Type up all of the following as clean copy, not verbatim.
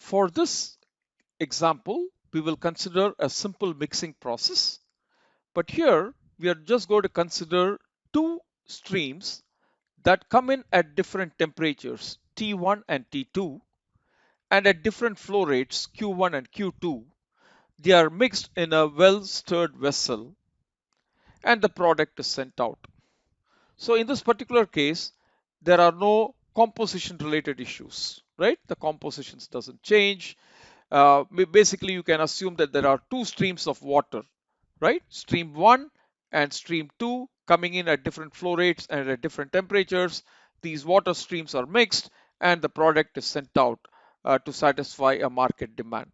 For this example, we will consider a simple mixing process, but here we are just going to consider two streams that come in at different temperatures T1 and T2 and at different flow rates Q1 and Q2. They are mixed in a well-stirred vessel and the product is sent out. So in this particular case, there are no composition related issues, right? The compositions doesn't change. Basically, you can assume that there are two streams of water, right? Stream 1 and stream 2 coming in at different flow rates and at different temperatures. These water streams are mixed and the product is sent out to satisfy a market demand.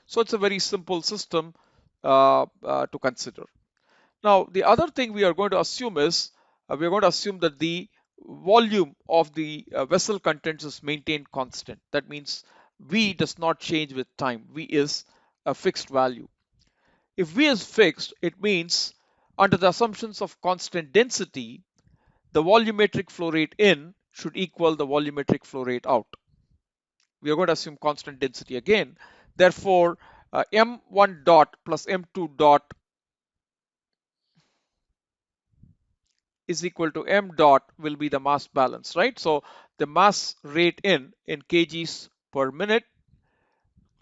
So it's a very simple system to consider. Now, the other thing we are going to assume is we are going to assume that the volume of the vessel contents is maintained constant. That means V does not change with time. V is a fixed value. If V is fixed, it means under the assumptions of constant density, the volumetric flow rate in should equal the volumetric flow rate out. We are going to assume constant density again. Therefore, M1 dot plus M2 dot is equal to M dot will be the mass balance, right? So the mass rate in kgs per minute,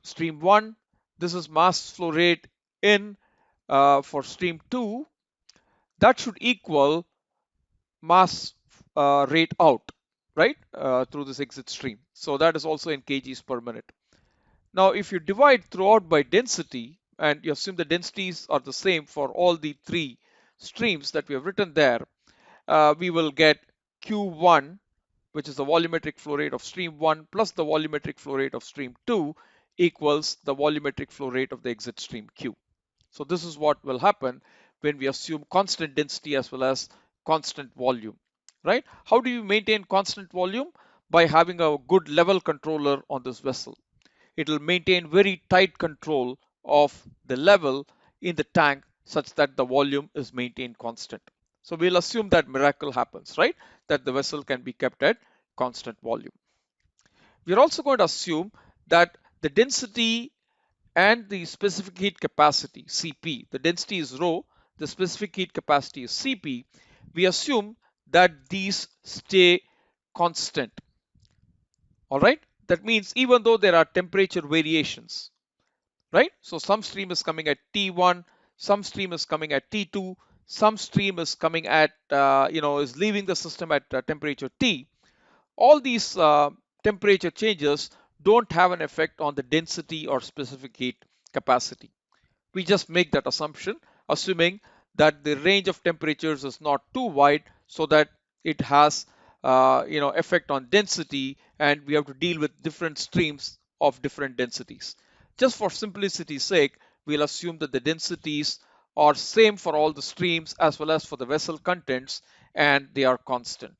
stream 1. This is mass flow rate in for stream 2. That should equal mass rate out, right, through this exit stream. So that is also in kgs per minute. Now, if you divide throughout by density and you assume the densities are the same for all the three streams that we have written there, we will get Q1, which is the volumetric flow rate of stream 1 plus the volumetric flow rate of stream 2 equals the volumetric flow rate of the exit stream Q. So this is what will happen when we assume constant density as well as constant volume, right? How do you maintain constant volume? By having a good level controller on this vessel. It will maintain very tight control of the level in the tank such that the volume is maintained constant. So we'll assume that miracle happens, right? That the vessel can be kept at constant volume. We're also going to assume that the density and the specific heat capacity, Cp, the density is rho, the specific heat capacity is Cp. We assume that these stay constant. All right. That means even though there are temperature variations, right? So some stream is coming at T1, some stream is coming at T2, some stream is coming at, is leaving the system at temperature T. All these temperature changes don't have an effect on the density or specific heat capacity. We just make that assumption, assuming that the range of temperatures is not too wide so that it has effect on density and we have to deal with different streams of different densities. Just for simplicity's sake, we'll assume that the densities are same for all the streams as well as for the vessel contents and they are constant.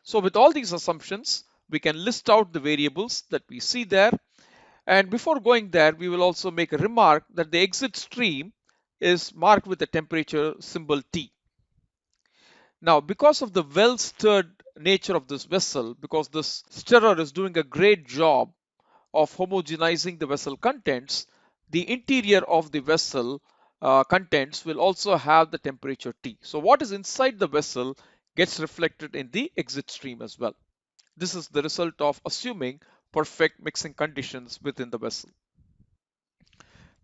So with all these assumptions, we can list out the variables that we see there. And before going there, we will also make a remark that the exit stream is marked with the temperature symbol T. Now, because of the well-stirred nature of this vessel, because this stirrer is doing a great job of homogenizing the vessel contents, the interior of the vessel contents will also have the temperature T. So what is inside the vessel gets reflected in the exit stream as well. This is the result of assuming perfect mixing conditions within the vessel.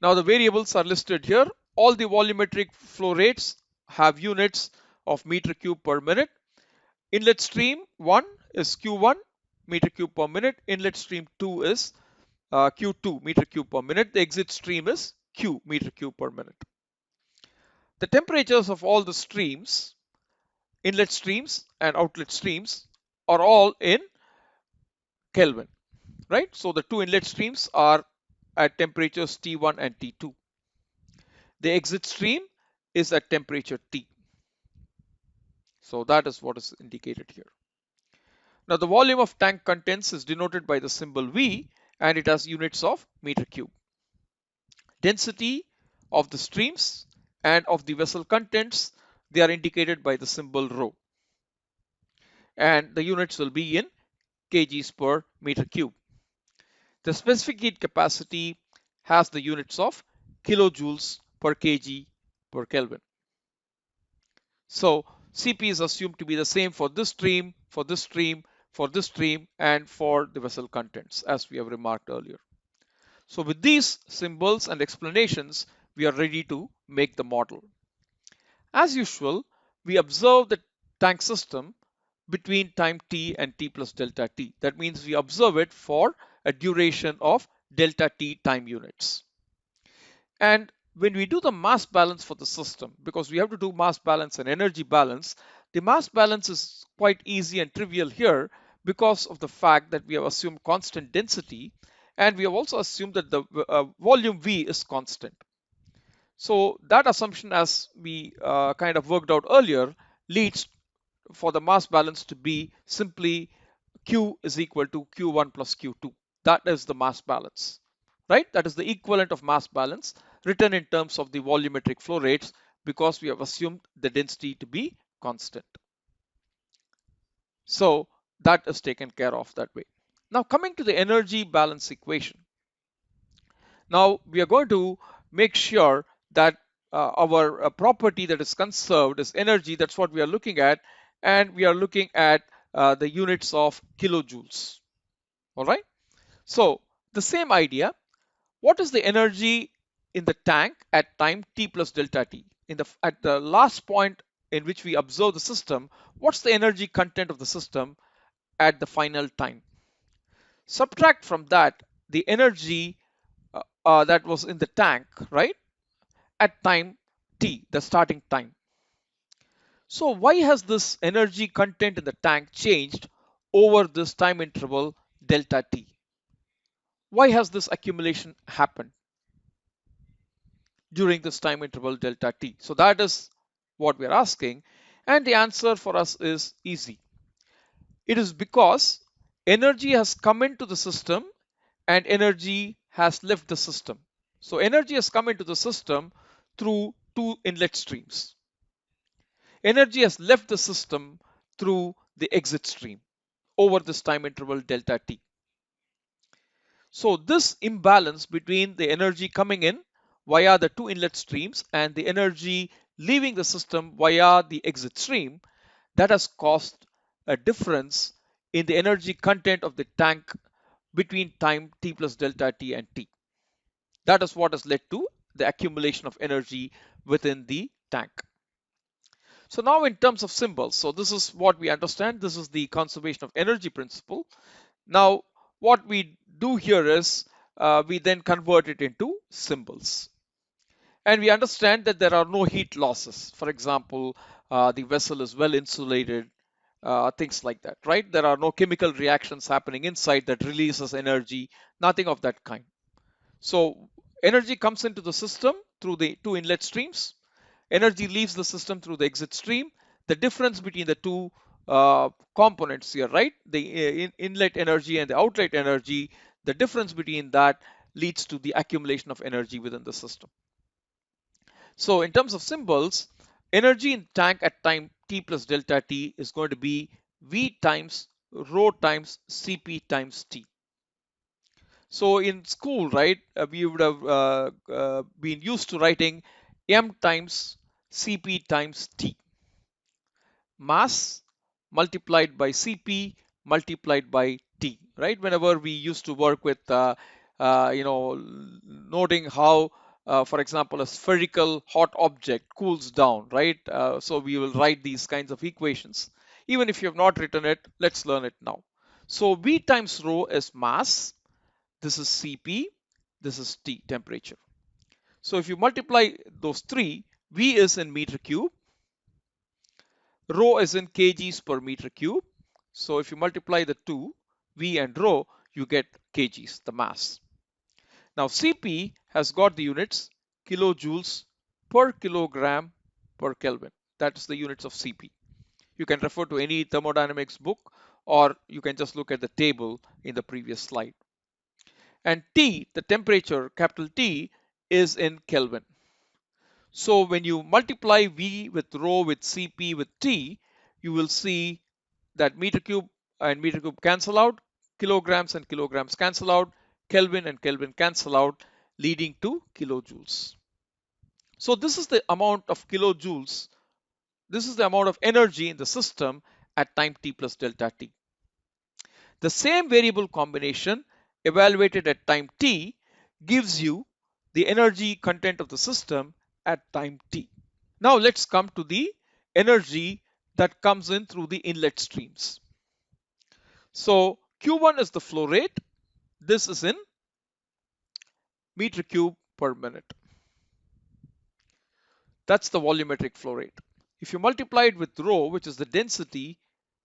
Now the variables are listed here. All the volumetric flow rates have units of meter cube per minute. Inlet stream 1 is Q1 meter cube per minute. Inlet stream 2 is Q2 meter cube per minute. The exit stream is Q meter cube per minute. The temperatures of all the streams, inlet streams and outlet streams, are all in Kelvin, right? So the two inlet streams are at temperatures T1 and T2. The exit stream is at temperature T. So that is what is indicated here. Now the volume of tank contents is denoted by the symbol V and it has units of meter cube. Density of the streams and of the vessel contents, they are indicated by the symbol rho. And the units will be in kgs per meter cube. The specific heat capacity has the units of kilojoules per kg per Kelvin. So Cp is assumed to be the same for this stream, for this stream, for this stream, and for the vessel contents, as we have remarked earlier. So with these symbols and explanations, we are ready to make the model. As usual, we observe the tank system between time t and t plus delta t. That means we observe it for a duration of delta t time units. And when we do the mass balance for the system, because we have to do mass balance and energy balance, the mass balance is quite easy and trivial here because of the fact that we have assumed constant density, and we have also assumed that the volume V is constant. So that assumption, as we kind of worked out earlier, leads for the mass balance to be simply Q is equal to Q1 plus Q2. That is the mass balance, right? That is the equivalent of mass balance written in terms of the volumetric flow rates because we have assumed the density to be constant. So that is taken care of that way. Now coming to the energy balance equation. Now we are going to make sure that our property that is conserved is energy. That's what we are looking at. And we are looking at the units of kilojoules. All right. So the same idea. What is the energy in the tank at time t plus delta t? At the last point in which we observe the system, what's the energy content of the system at the final time? Subtract from that the energy that was in the tank, right, at time t, the starting time. So why has this energy content in the tank changed over this time interval delta t? Why has this accumulation happened during this time interval delta t? So that is what we are asking, and the answer for us is easy. It is because energy has come into the system and energy has left the system. So energy has come into the system through two inlet streams. Energy has left the system through the exit stream over this time interval delta t. So this imbalance between the energy coming in via the two inlet streams and the energy leaving the system via the exit stream, that has caused a difference in the energy content of the tank between time t plus delta t and t. That is what has led to the accumulation of energy within the tank. So now in terms of symbols, so this is what we understand. This is the conservation of energy principle. Now what we do here is we then convert it into symbols. And we understand that there are no heat losses. For example, the vessel is well insulated, things like that, right? There are no chemical reactions happening inside that releases energy, nothing of that kind. So energy comes into the system through the two inlet streams. Energy leaves the system through the exit stream. The difference between the two components here, right? The inlet energy and the outlet energy, the difference between that leads to the accumulation of energy within the system. So in terms of symbols, energy in tank at time t plus delta t is going to be V times rho times Cp times T. So in school, right, we would have been used to writing m times Cp times T. Mass multiplied by Cp multiplied by T, right? Whenever we used to work with, noting how, for example, a spherical hot object cools down, right? So we will write these kinds of equations. Even if you have not written it, let's learn it now. So V times rho is mass. This is Cp. This is T, temperature. So if you multiply those three, V is in meter cube. Rho is in kgs per meter cube. So if you multiply the two, V and rho, you get kgs, the mass. Now Cp has got the units kilojoules per kilogram per Kelvin. That's the units of Cp. You can refer to any thermodynamics book, or you can just look at the table in the previous slide. And T, the temperature, capital T, is in Kelvin. So when you multiply V with rho with Cp with T, you will see that meter cube and meter cube cancel out, kilograms and kilograms cancel out, Kelvin and Kelvin cancel out, leading to kilojoules. So this is the amount of kilojoules. This is the amount of energy in the system at time t plus delta t. The same variable combination evaluated at time t gives you the energy content of the system at time t. Now let's come to the energy that comes in through the inlet streams. So Q1 is the flow rate. This is in meter cube per minute. That's the volumetric flow rate. If you multiply it with rho, which is the density,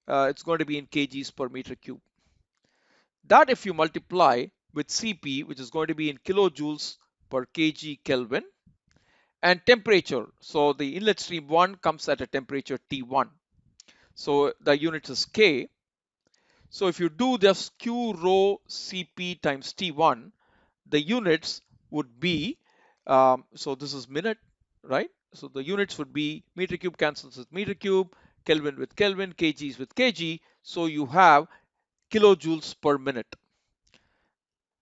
it's going to be in kgs per meter cube. That if you multiply with Cp, which is going to be in kilojoules per kg Kelvin, and temperature. So the inlet stream 1 comes at a temperature T1. So the unit is K. So if you do this Q rho Cp times T1, the units would be, so this is minute, right? So the units would be meter cube cancels with meter cube, Kelvin with Kelvin, kgs with kg. So you have kilojoules per minute.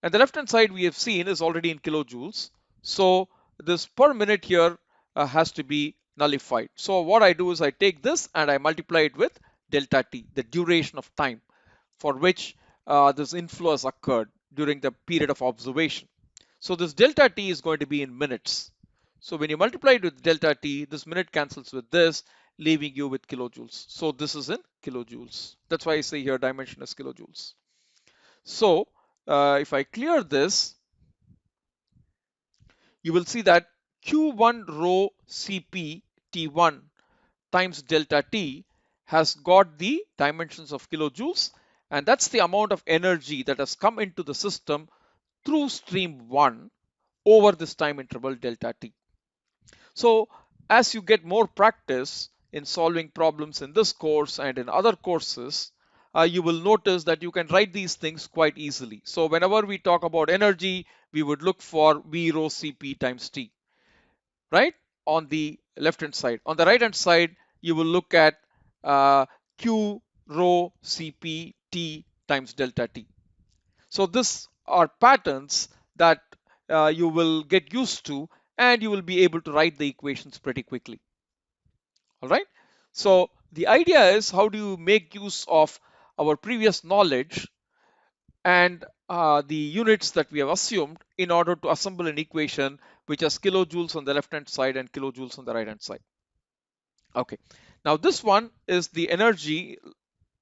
And the left hand side we have seen is already in kilojoules. So this per minute here has to be nullified. So what I do is I take this and I multiply it with delta t, the duration of time for which this inflow has occurred during the period of observation. So this delta t is going to be in minutes. So when you multiply it with delta t, this minute cancels with this, leaving you with kilojoules. So this is in kilojoules. That's why I say here dimension is kilojoules. So if I clear this, you will see that Q1 rho Cp T1 times delta T has got the dimensions of kilojoules, and that's the amount of energy that has come into the system through stream 1 over this time interval delta T. So as you get more practice in solving problems in this course and in other courses, you will notice that you can write these things quite easily. So whenever we talk about energy, we would look for V rho Cp times T, right? On the left hand side. On the right hand side, you will look at Q rho Cp T times delta T. So these are patterns that you will get used to, and you will be able to write the equations pretty quickly. All right. So the idea is, how do you make use of our previous knowledge and the units that we have assumed in order to assemble an equation which has kilojoules on the left hand side and kilojoules on the right hand side. Okay. Now this one is the energy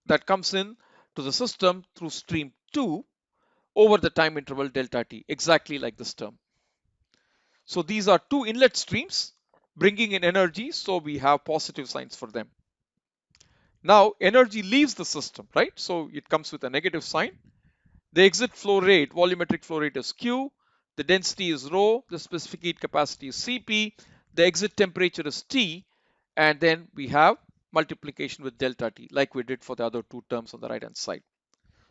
that comes in to the system through stream 2 over the time interval delta t, exactly like this term. So these are two inlet streams bringing in energy, so we have positive signs for them. Now energy leaves the system, right? So it comes with a negative sign. The exit flow rate, volumetric flow rate is Q, the density is rho, the specific heat capacity is Cp, the exit temperature is T, and then we have multiplication with delta T, like we did for the other two terms on the right hand side.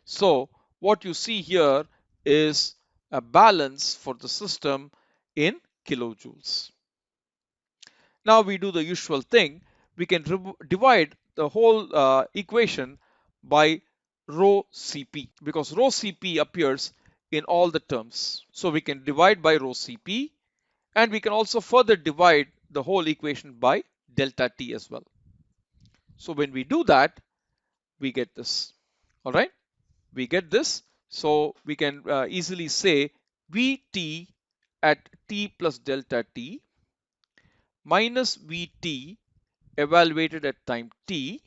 So what you see here is a balance for the system in kilojoules. Now we do the usual thing. We can divide the whole equation by rho Cp, because rho Cp appears in all the terms. So we can divide by rho Cp, and we can also further divide the whole equation by delta T as well. So when we do that, we get this. All right, we get this. So we can easily say Vt at T plus delta T minus Vt evaluated at time t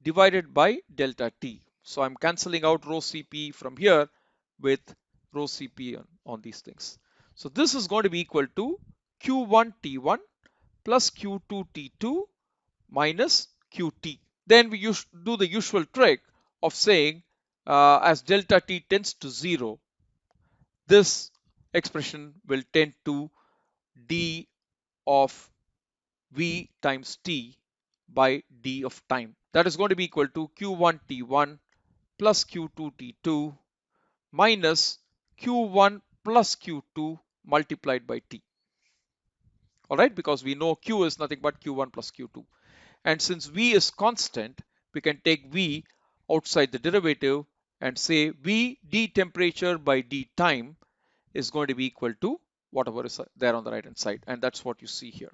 divided by delta t. So I'm cancelling out rho Cp from here with rho Cp on these things. So this is going to be equal to Q1 T1 plus Q2 T2 minus Qt. Then we do the usual trick of saying as delta t tends to 0, this expression will tend to d of v times t by d of time. That is going to be equal to Q1 T1 plus Q2 T2 minus Q1 plus Q2 multiplied by T. All right, because we know Q is nothing but Q1 plus Q2. And since V is constant, we can take V outside the derivative and say V d temperature by d time is going to be equal to whatever is there on the right hand side, and that's what you see here.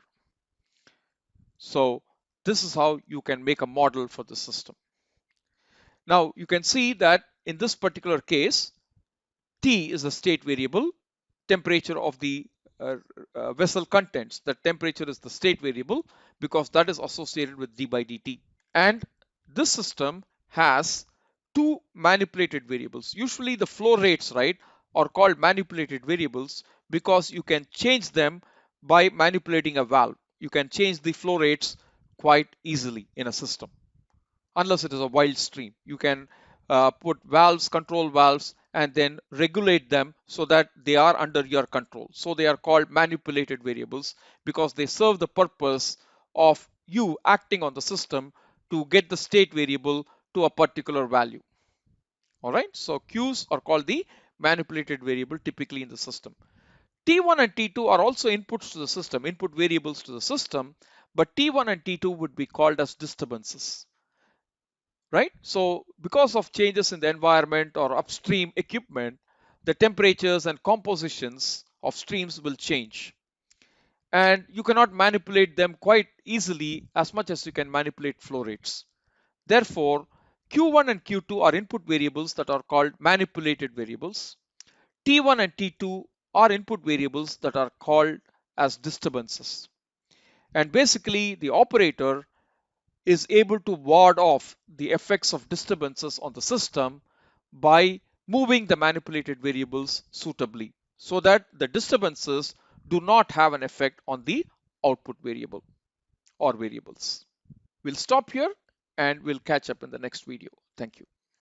So this is how you can make a model for the system. Now you can see that in this particular case, T is the state variable, temperature of the vessel contents. The temperature is the state variable because that is associated with d by dt. And this system has two manipulated variables. Usually the flow rates, right, are called manipulated variables because you can change them by manipulating a valve. You can change the flow rates quite easily in a system. Unless it is a wild stream, you can put valves, control valves, and then regulate them so that they are under your control. So they are called manipulated variables because they serve the purpose of you acting on the system to get the state variable to a particular value. All right, so Q's are called the manipulated variable typically in the system. T1 and T2 are also inputs to the system, input variables to the system, but T1 and T2 would be called as disturbances. Right? So because of changes in the environment or upstream equipment, the temperatures and compositions of streams will change. And you cannot manipulate them quite easily as much as you can manipulate flow rates. Therefore, Q1 and Q2 are input variables that are called manipulated variables. T1 and T2 are input variables that are called as disturbances. And basically, the operator is able to ward off the effects of disturbances on the system by moving the manipulated variables suitably so that the disturbances do not have an effect on the output variable or variables. We'll stop here and we'll catch up in the next video. Thank you.